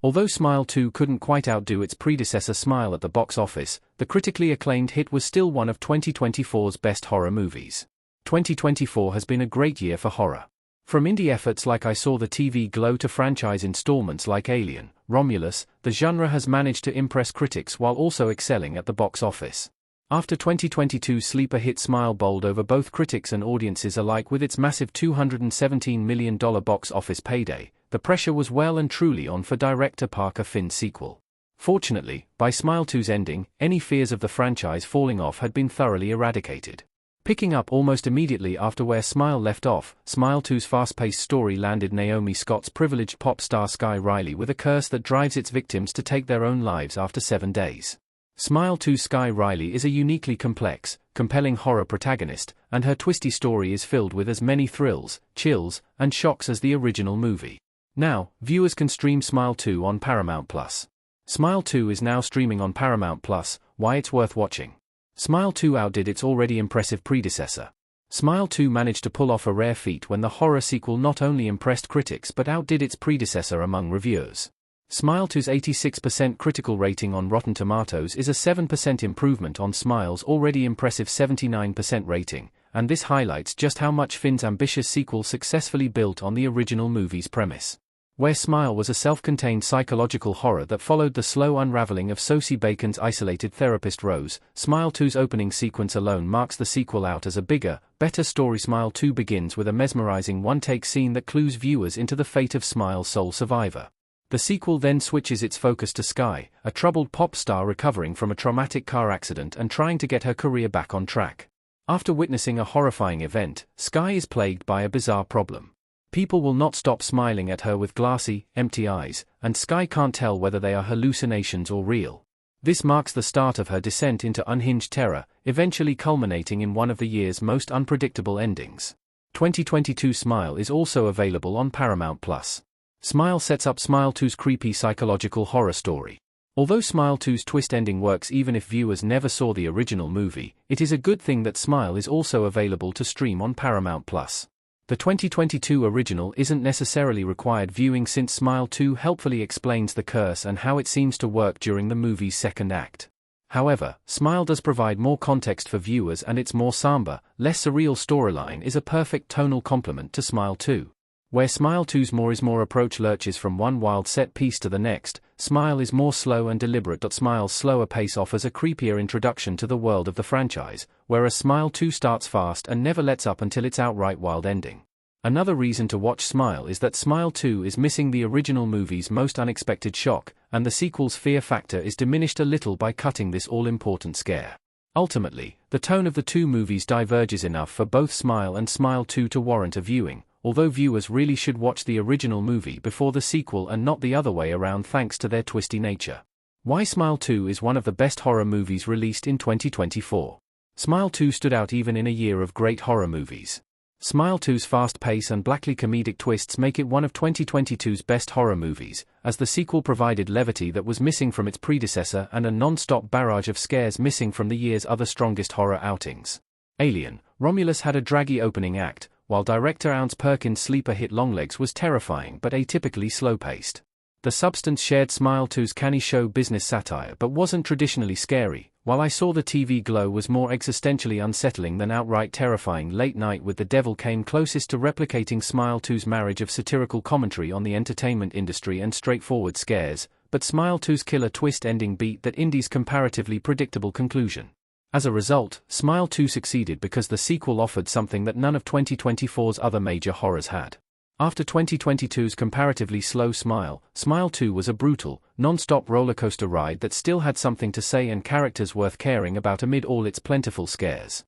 Although Smile 2 couldn't quite outdo its predecessor Smile at the box office, the critically acclaimed hit was still one of 2024's best horror movies. 2024 has been a great year for horror. From indie efforts like I Saw the TV Glow to franchise installments like Alien, Romulus, the genre has managed to impress critics while also excelling at the box office. After 2022's sleeper hit Smile bowled over both critics and audiences alike with its massive $217 million box office payday, the pressure was well and truly on for director Parker Finn's sequel. Fortunately, by Smile 2's ending, any fears of the franchise falling off had been thoroughly eradicated. Picking up almost immediately after where Smile left off, Smile 2's fast-paced story landed Naomi Scott's privileged pop star Sky Riley with a curse that drives its victims to take their own lives after 7 days. Smile 2's Sky Riley is a uniquely complex, compelling horror protagonist, and her twisty story is filled with as many thrills, chills, and shocks as the original movie. Now, viewers can stream Smile 2 on Paramount+. Smile 2 is now streaming on Paramount+, why it's worth watching. Smile 2 outdid its already impressive predecessor. Smile 2 managed to pull off a rare feat when the horror sequel not only impressed critics but outdid its predecessor among reviewers. Smile 2's 86% critical rating on Rotten Tomatoes is a 7% improvement on Smile's already impressive 79% rating, and this highlights just how much Finn's ambitious sequel successfully built on the original movie's premise. Where Smile was a self-contained psychological horror that followed the slow unraveling of Sosie Bacon's isolated therapist Rose, Smile 2's opening sequence alone marks the sequel out as a bigger, better story. Smile 2 begins with a mesmerizing one-take scene that clues viewers into the fate of Smile's sole survivor. The sequel then switches its focus to Sky, a troubled pop star recovering from a traumatic car accident and trying to get her career back on track. After witnessing a horrifying event, Sky is plagued by a bizarre problem. People will not stop smiling at her with glassy, empty eyes, and Sky can't tell whether they are hallucinations or real. This marks the start of her descent into unhinged terror, eventually culminating in one of the year's most unpredictable endings. 2022 Smile is also available on Paramount+. Smile sets up Smile 2's creepy psychological horror story. Although Smile 2's twist ending works even if viewers never saw the original movie, it is a good thing that Smile is also available to stream on Paramount+. The 2022 original isn't necessarily required viewing since Smile 2 helpfully explains the curse and how it seems to work during the movie's second act. However, Smile does provide more context for viewers, and its more somber, less surreal storyline is a perfect tonal complement to Smile 2. Where Smile 2's more is more approach lurches from one wild set piece to the next, Smile is more slow and deliberate. Smile's slower pace offers a creepier introduction to the world of the franchise, whereas Smile 2 starts fast and never lets up until its outright wild ending. Another reason to watch Smile is that Smile 2 is missing the original movie's most unexpected shock, and the sequel's fear factor is diminished a little by cutting this all-important scare. Ultimately, the tone of the two movies diverges enough for both Smile and Smile 2 to warrant a viewing, although viewers really should watch the original movie before the sequel and not the other way around thanks to their twisty nature. Why Smile 2 is one of the best horror movies released in 2024. Smile 2 stood out even in a year of great horror movies. Smile 2's fast pace and blackly comedic twists make it one of 2022's best horror movies, as the sequel provided levity that was missing from its predecessor and a non-stop barrage of scares missing from the year's other strongest horror outings. Alien, Romulus had a draggy opening act, while director Ounce Perkins' sleeper hit Longlegs was terrifying but atypically slow-paced. The substance shared Smile 2's canny show business satire but wasn't traditionally scary, while I Saw the TV Glow was more existentially unsettling than outright terrifying. Late Night with the Devil came closest to replicating Smile 2's marriage of satirical commentary on the entertainment industry and straightforward scares, but Smile 2's killer twist ending beat that indie's comparatively predictable conclusion. As a result, Smile 2 succeeded because the sequel offered something that none of 2024's other major horrors had. After 2022's comparatively slow Smile, Smile 2 was a brutal, non-stop rollercoaster ride that still had something to say and characters worth caring about amid all its plentiful scares.